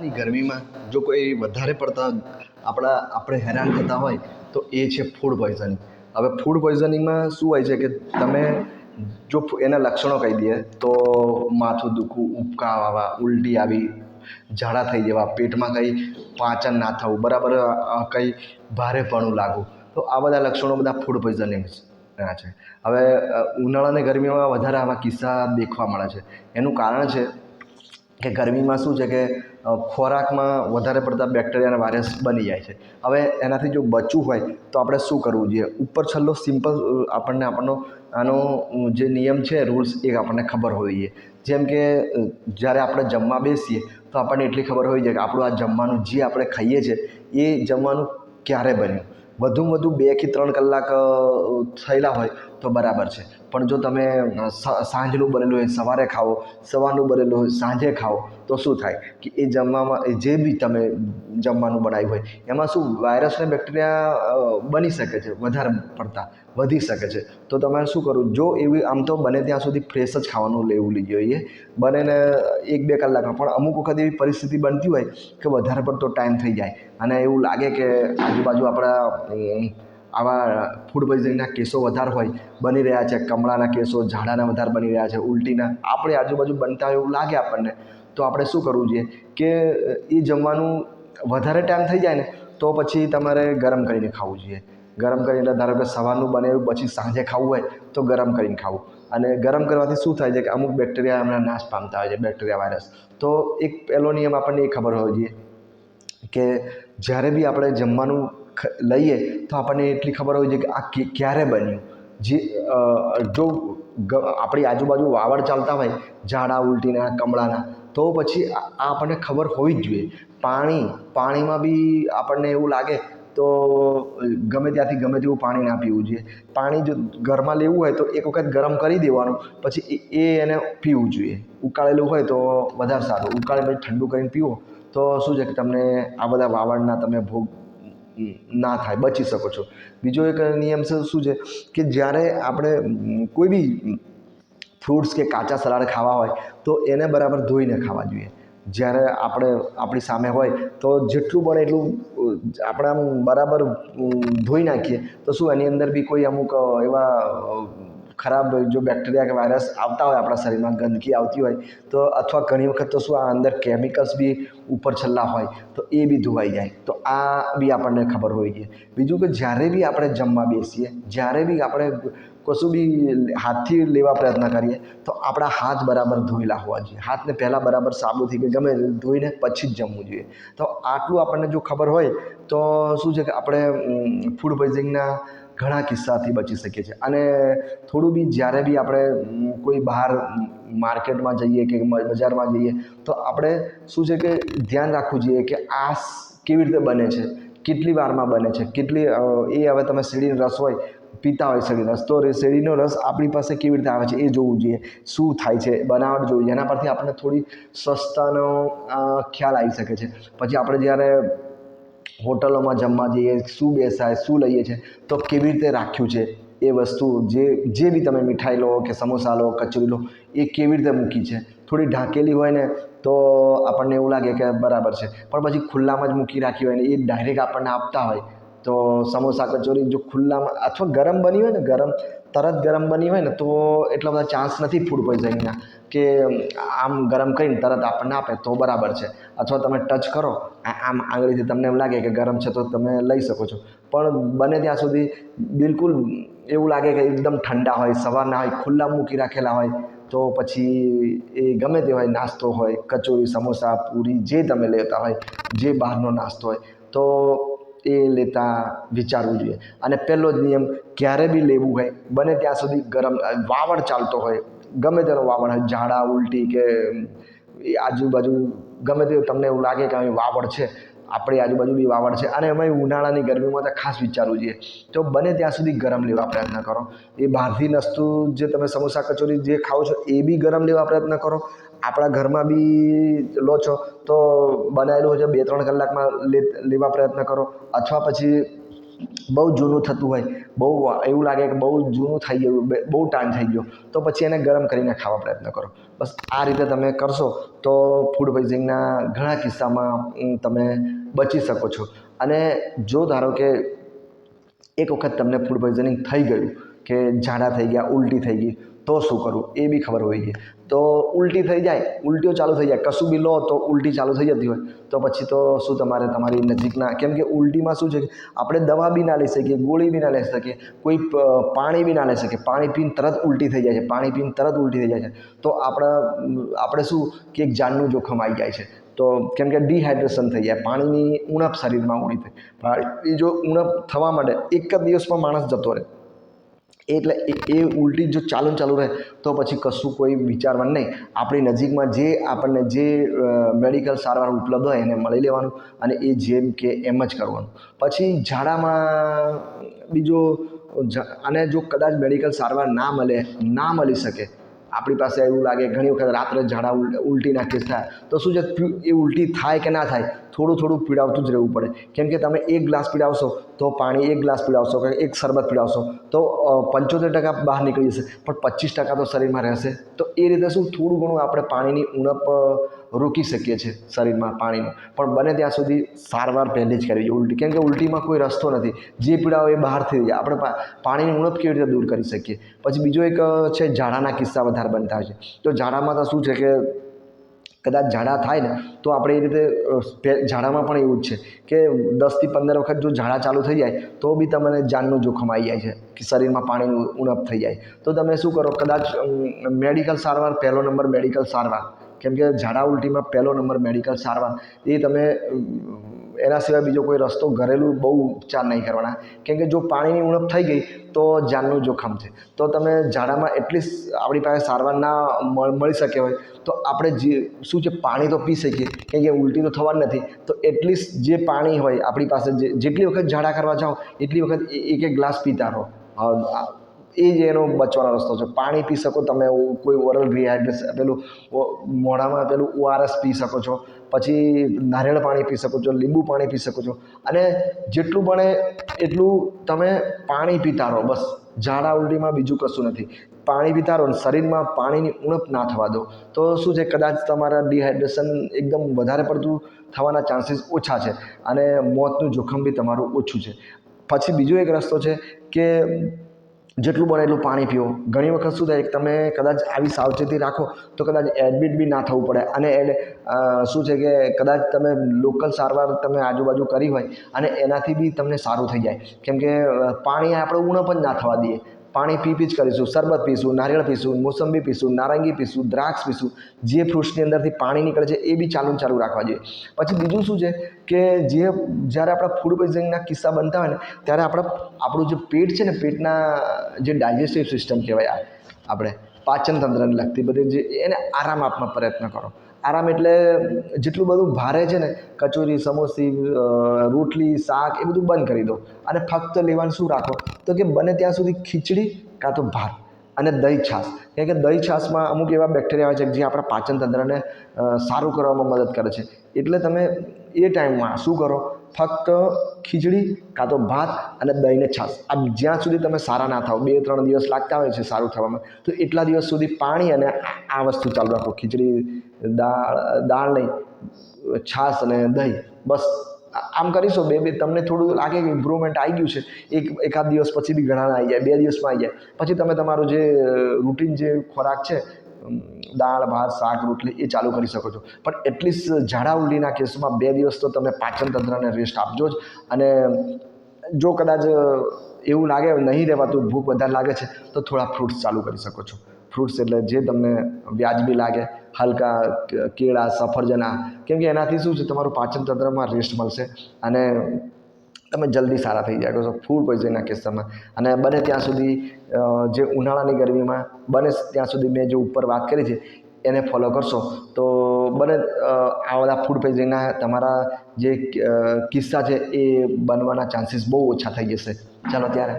ની ગરમીમાં જો કોઈ વધારે પડતા આપણે હેરાન થતા હોય તો એ છે ફૂડ પોઈઝનિંગ. હવે ફૂડ પોઈઝનિંગમાં શું હોય છે કે તમે જો એના લક્ષણો કહી દઈએ તો માથું દુખવું, ઉબકા આવવા, ઉલટી આવી, ઝાડા થઈ જવા, પેટમાં કંઈ પાચન ના થવું, બરાબર કંઈ ભારેપણું લાગવું, તો આ બધા લક્ષણો બધા ફૂડ પોઈઝનિંગ છે. હવે ઉનાળાની ગરમીમાં વધારે આવા કિસ્સા દેખવા મળે છે. એનું કારણ છે કે ગરમીમાં શું છે કે ખોરાકમાં વધારે પડતા બેક્ટેરિયા અને વાયરસ બની જાય છે. હવે એનાથી જો બચવું હોય તો આપણે શું કરવું જોઈએ? ઉપર છેલ્લો સિમ્પલ આપણનો આનો જે નિયમ છે, રૂલ્સ, એ આપણને ખબર હોવી જોઈએ. જેમ કે જ્યારે આપણે જમવા બેસીએ તો આપણને એટલી ખબર હોવી જોઈએ કે આપણું આ જમવાનું જે આપણે ખાઈએ છીએ એ જમવાનું ક્યારે બન્યું. વધુમાં વધુ 2 થી 3 કલાક થયેલા હોય તો બરાબર છે. પણ જો તમે સાંજનું બનેલું હોય સવારે ખાઓ, સવારનું બનેલું હોય સાંજે ખાઓ, તો શું થાય કે એ જમવામાં જે બી તમે જમવાનું બનાવ્યું હોય એમાં શું વાયરસ અને બેક્ટેરિયા બની શકે છે, વધારે પડતા વધી શકે છે. તો તમારે શું કરવું? જો એવી આમ તો બને ત્યાં સુધી ફ્રેશ જ ખાવાનું લેવું જોઈએ, બને ને 1-2 કલાકમાં. પણ અમુક વખત એવી પરિસ્થિતિ બનતી હોય કે વધારે પડતો ટાઈમ થઈ જાય અને એવું લાગે કે આજુબાજુ આપણા આવા ફૂડ પોઈઝનિંગના કેસો વધારે હોય, બની રહ્યા છે, કમળાના કેસો, ઝાડાના વધારે બની રહ્યા છે, ઉલટીના આપણે આજુબાજુ બનતા હોય એવું લાગે આપણને, તો આપણે શું કરવું જોઈએ કે એ જમવાનું વધારે ટાઈમ થઈ જાય ને તો પછી તમારે ગરમ કરીને ખાવું જોઈએ. ગરમ કરીને, ધારો કે સવારનું બનેલું પછી સાંજે ખાવું હોય તો ગરમ કરીને ખાવું. અને ગરમ કરવાથી શું થાય છે કે અમુક બેક્ટેરિયા હમણાં નાશ પામતા હોય છે, બેક્ટેરિયા, વાયરસ. તો એક પહેલો નિયમ આપણને એ ખબર હોવો જોઈએ કે જ્યારે બી આપણે જમવાનું લઈએ તો આપણને એટલી ખબર હોવી જોઈએ કે આ ક્યારે બન્યું. જે જો આપણી આજુબાજુ વાવડ ચાલતા હોય ઝાડા, ઉલટીના, કમળાના, તો પછી આ આપણને ખબર હોવી જ જોઈએ. પાણીમાં બી આપણને એવું લાગે તો ગમે ત્યાંથી ગમે તેવું પાણી ના પીવું જોઈએ. પાણી જો ઘરમાં લેવું હોય તો એક વખત ગરમ કરી દેવાનું, પછી એને પીવું જોઈએ. ઉકાળેલું હોય તો વધારે સારું. ઉકાળે પછી ઠંડુ કરીને પીવો તો શું છે કે તમને આ બધા વાવડના તમે ભોગ ના થાય, બચી શકો છો. બીજો એક નિયમ છે શું છે કે જ્યારે આપણે કોઈ બી ફ્રૂટ્સ કે કાચા સલાડ ખાવા હોય તો એને બરાબર ધોઈને ખાવા જોઈએ. જ્યારે આપણી સામે હોય તો જેટલું બને એટલું આપણે આમ બરાબર ધોઈ નાખીએ તો શું એની અંદર બી કોઈ અમુક એવા ખરાબ જો બેક્ટેરિયા કે વાયરસ આવતા હોય આપણા શરીરમાં, ગંદકી આવતી હોય તો, અથવા ઘણી વખત તો શું આ અંદર કેમિકલ્સ બી ઉપર છલ્લા હોય તો એ બી ધોવાઈ જાય. તો આ બી આપણને ખબર હોવી જોઈએ. બીજું કે જ્યારે બી આપણે જમવા બેસીએ, જ્યારે બી આપણે કશું બી હાથથી લેવા પ્રયત્ન કરીએ તો આપણા હાથ બરાબર ધોયેલા હોવા જોઈએ. હાથને પહેલાં બરાબર સાબુથી કે ગમે ધોઈને પછી જ જમવું જોઈએ. તો આટલું આપણને જો ખબર હોય તો શું છે કે આપણે ફૂડ પોઈઝનિંગના ઘણા કિસ્સાથી બચી શકીએ છીએ. અને થોડું બી જ્યારે બી આપણે કોઈ બહાર માર્કેટમાં જઈએ કે બજારમાં જઈએ તો આપણે શું છે કે ધ્યાન રાખવું જોઈએ કે આ કેવી રીતે બને છે, કેટલી વારમાં બને છે, કેટલી એ હવે તમે શેરડીનો રસ હોય પીતા હોય, શેરડીનો રસ, તો શેરડીનો રસ આપણી પાસે કેવી રીતે આવે છે એ જોવું જોઈએ. શું થાય છે બનાવટ જોઈએ, એના પરથી આપણને થોડી સ્વચ્છતાનો ખ્યાલ આવી શકે છે. પછી આપણે જ્યારે હોટલોમાં જમવા જઈએ, શું બેસાય, શું લઈએ છીએ તો કેવી રીતે રાખ્યું છે એ વસ્તુ, જે બી તમે મીઠાઈ લો કે સમોસા લો, કચોરી લો, એ કેવી રીતે મૂકી છે. થોડી ઢાંકેલી હોય ને તો આપણને એવું લાગે કે બરાબર છે, પણ પછી ખુલ્લામાં જ મૂકી રાખી હોય ને એ ડાયરેક્ટ આપણને આપતા હોય તો સમોસા, કચોરી જો ખુલ્લામાં અથવા ગરમ બની હોય ને, તરત ગરમ બની હોય ને તો એટલા બધા ચાન્સ નથી ફૂડ પોઈઝનિંગના કે આમ ગરમ કરીને તરત આપણને આપે તો બરાબર છે. અથવા તમે ટચ કરો આમ આંગળીથી, તમને એમ લાગે કે ગરમ છે તો તમે લઈ શકો છો. પણ બને ત્યાં સુધી બિલકુલ એવું લાગે કે એકદમ ઠંડા હોય, સવારના હોય, ખુલ્લા મૂકી રાખેલા હોય તો પછી એ ગમે તે હોય, નાસ્તો હોય, કચોરી, સમોસા, પૂરી, જે તમે લેતા હોય, જે બહારનો નાસ્તો હોય, તો એ લેતા વિચારવું જોઈએ. અને પહેલો જ નિયમ, ક્યારે બી લેવું હોય બને ત્યાં સુધી ગરમ, વાવડ ચાલતો હોય, ગમે તેનો વાવડ હોય, ઝાડા, ઉલટી કે આજુબાજુ ગમે તે તમને એવું લાગે કે અહીં વાવડ છે, આપણી આજુબાજુ બી વાવડ છે, અને એમાંય ઉનાળાની ગરમીમાં તો ખાસ વિચારવું જોઈએ તો બને ત્યાં સુધી ગરમ લેવા પ્રયત્ન કરો. એ બહારથી વસ્તુ જે તમે સમોસા, કચોરી જે ખાઓ છો એ બી ગરમ લેવા પ્રયત્ન કરો. આપણા ઘરમાં બી લો છો તો બનાવેલું હોય છે 2-3 કલાકમાં લેવા પ્રયત્ન કરો. અથવા પછી બહુ જૂનું થતું હોય, બહુ એવું લાગે કે બહુ જૂનું થઈ ગયું, બહુ ટાઈમ થઈ ગયો, તો પછી એને ગરમ કરીને ખાવા પ્રયત્ન કરો. બસ આ રીતે તમે કરશો તો ફૂડ પોઈઝનિંગના ઘણા કિસ્સામાં તમે બચી શકો છો. અને જો ધારો કે એક વખત તમને ફૂડ પોઈઝનિંગ થઈ ગયું કે ઝાડા થઈ ગયા, ઉલટી થઈ ગઈ, તો શું કરવું એ બી ખબર હોવી જોઈએ. તો ઉલટી થઈ જાય, ઉલટીઓ ચાલુ થઈ જાય, કશું બી લો તો ઉલટી ચાલુ થઈ જતી હોય, તો પછી તો શું તમારે તમારી નજીકના, કેમ કે ઉલટીમાં શું છે કે આપણે દવા બી ના લઈ શકીએ, ગોળી બી ના લઈ શકીએ, કોઈ પાણી બી ના લઈ શકીએ, પાણી પીને તરત ઉલટી થઈ જાય છે, પાણી પીને તરત ઉલટી થઈ જાય છે, તો આપણે શું કે એક જાનનું જોખમ આવી જાય છે. તો કેમ કે ડિહાઇડ્રેશન થઈ જાય, પાણીની ઉણપ શરીરમાં ઉણી થઈ, પાણી જો ઉણપ થવા માટે એક જ દિવસમાં માણસ જતો રહે, એટલે એ ઉલટી જો ચાલુ રહે તો પછી કશું કોઈ વિચારવાનું નહીં. આપણી નજીકમાં જે આપણને જે મેડિકલ સારવાર ઉપલબ્ધ હોય એને મળી લેવાનું અને એ જેમ કે એમ જ કરવાનું. પછી ઝાડામાં બીજો, અને જો કદાચ મેડિકલ સારવાર ના મળી શકે, આપણી પાસે એવું લાગે ઘણી વખત રાત્રે ઝાડા ઉલટીના કેસ થાય, તો શું છે એ ઉલટી થાય કે ના થાય થોડું પીડાવતું જ રહેવું પડે. કેમ કે તમે એક ગ્લાસ પીડાવશો તો પાણી, એક ગ્લાસ પીડાવશો કે એક શરબત પીડાવશો તો 75% બહાર નીકળી જશે, પણ 25% તો શરીરમાં રહેશે. તો એ રીતે શું થોડું ઘણું આપણે પાણીની ઉણપ રોકી શકીએ છીએ શરીરમાં પાણીનું. પણ બને ત્યાં સુધી સારવાર પહેલી જ કરવી જોઈએ ઉલટી, કેમ કે ઉલટીમાં કોઈ રસ્તો નથી, જે પીડાઓ એ બહાર થઈ જાય. આપણે પાણીની ઉણપ કેવી રીતે દૂર કરી શકીએ? પછી બીજો એક છે ઝાડાના કિસ્સા વધારે બનતા હોય છે. તો ઝાડામાં તો શું છે કે કદાચ ઝાડા થાય ને તો આપણે એ રીતે ઝાડામાં પણ એવું જ છે કે 10 થી 15 વખત જો ઝાડા ચાલુ થઈ જાય તો બી તમને જાનનું જોખમ આવી જાય છે કે શરીરમાં પાણીની ઉણપ થઈ જાય. તો તમે શું કરો, કદાચ મેડિકલ સારવાર, પહેલો નંબર મેડિકલ સારવાર, કેમ કે ઝાડા ઉલટીમાં પહેલો નંબર મેડિકલ સારવાર, એ તમે એના સિવાય બીજો કોઈ રસ્તો ઘરેલું બહુ ઉપચાર નહીં કરવાના. કેમ કે જો પાણીની ઉણપ થઈ ગઈ તો જાનનું જોખમ છે. તો તમે ઝાડામાં એટલીસ્ટ આપણી પાસે સારવાર ના મળી શકે હોય તો આપણે જે શું છે પાણી તો પી શકીએ, કેમ કે ઉલટી તો થવાની નથી, તો એટલીસ્ટ જે પાણી હોય આપણી પાસે, જેટલી વખત ઝાડા કરવા જાઓ એટલી વખત એક ગ્લાસ પીતા રહો. એ જ એનો બચવાનો રસ્તો છે. પાણી પી શકો તમે, કોઈ ઓરલ રિહાઇડ્રેશન, પેલું મોઢામાં પેલું ORS પી શકો છો, પછી નારિયેળ પાણી પી શકો છો, લીંબુ પાણી પી શકો છો, અને જેટલું બને એટલું તમે પાણી પીતા રહો. બસ ઝાડા ઉલટીમાં બીજું કશું નથી, પાણી પીતા રહો, શરીરમાં પાણીની ઉણપ ના થવા દો. તો શું છે કદાચ તમારા ડિહાઇડ્રેશન એકદમ વધારે પડતું થવાના ચાન્સીસ ઓછા છે અને મોતનું જોખમ બી તમારું ઓછું છે. પછી બીજો એક રસ્તો છે કે જેટલું બને એટલું પાણી પીવો. ઘણી વખત શું થાય, તમે કદાચ આવી સાવચેતી રાખો તો કદાચ એડમિટ બી ના થવું પડે. અને શું છે કે કદાચ તમે લોકલ સારવાર તમે આજુબાજુ કરી હોય અને એનાથી બી તમને સારું થઈ જાય. કેમ કે પાણી આપણે ઉણપ જ ના થવા દઈએ, પાણી પી જ કરીશું, શરબત પીશું, નારિયેળ પીશું, મોસંબી પીશું, નારંગી પીશું, દ્રાક્ષ પીશું, જે ફ્રૂટ્સની અંદરથી પાણી નીકળે છે એ બી ચાલુ રાખવા જોઈએ. પછી બીજું શું છે કે જ્યારે આપણા ફૂડ પોઈઝનિંગના કિસ્સા બનતા હોય ને ત્યારે આપણું જે પેટ છે ને, પેટના જે ડાયજેસ્ટિવ સિસ્ટમ કહેવાય, આપણે પાચન તંત્રને લગતી બધી જે, એને આરામ આપવાનો પ્રયત્ન કરો. આરામ એટલે જેટલું બધું ભારે છે ને, કચોરી, સમોસી, રોટલી, શાક, એ બધું બંધ કરી દો અને ફક્ત લેવાનું શું રાખો તો કે બને ત્યાં સુધી ખીચડી કાં તો ભાત અને દહીં છાશ. કેમ કે દહીં છાશમાં અમુક એવા બેક્ટેરિયા હોય છે જે આપણા પાચન તંત્રને સારું કરવામાં મદદ કરે છે. એટલે તમે એ ટાઈમમાં શું કરો, ફક્ત ખીચડી કાં તો ભાત અને દહીંને છાશ, આ જ્યાં સુધી તમે સારા ના થાવ, 2-3 દિવસ લાગતા હોય છે સારું થવામાં, તો એટલા દિવસ સુધી પાણી અને આ વસ્તુ ચાલુ રાખો. ખીચડી, દાળ નહીં, છાશ અને દહીં. બસ આમ કરીશો, તમને થોડું લાગે કે ઇમ્પ્રુવમેન્ટ આવી ગયું છે, એકાદ દિવસ પછી બી ઘણાને આવી જાય, 2 દિવસમાં આવી જાય, પછી તમે તમારું જે રૂટીન જે ખોરાક છે, દાળ, ભાત, શાક, રોટલી, એ ચાલુ કરી શકો છો. પણ એટલીસ્ટ ઝાડા ઉલટીના કેસમાં 2 દિવસ તો તમે પાચન તંત્રને રેસ્ટ આપજો જ. અને જો કદાચ એવું લાગે નહીં રહેવાતું, ભૂખ વધારે લાગે છે, તો થોડા ફ્રૂટ્સ ચાલુ કરી શકો છો. ફ્રૂટ્સ એટલે જે તમને વ્યાજબી લાગે, હલકા કેળા, સફરજના, કેમ કે એનાથી શું છે તમારું પાચન તંત્રમાં રેસ્ટ મળશે અને તમે જલ્દી સારા થઈ જાય છો ફૂડ પોઈઝનિંગના કિસ્સામાં. અને બને ત્યાં સુધી જે ઉનાળાની ગરમીમાં બને ત્યાં સુધી મેં જે ઉપર વાત કરી છે એને ફોલો કરશો તો બને આ બધા ફૂડ પોઈઝનિંગના તમારા જે કિસ્સા છે એ બનવાના ચાન્સીસ બહુ ઓછા થઈ જશે. ચાલો ત્યારે.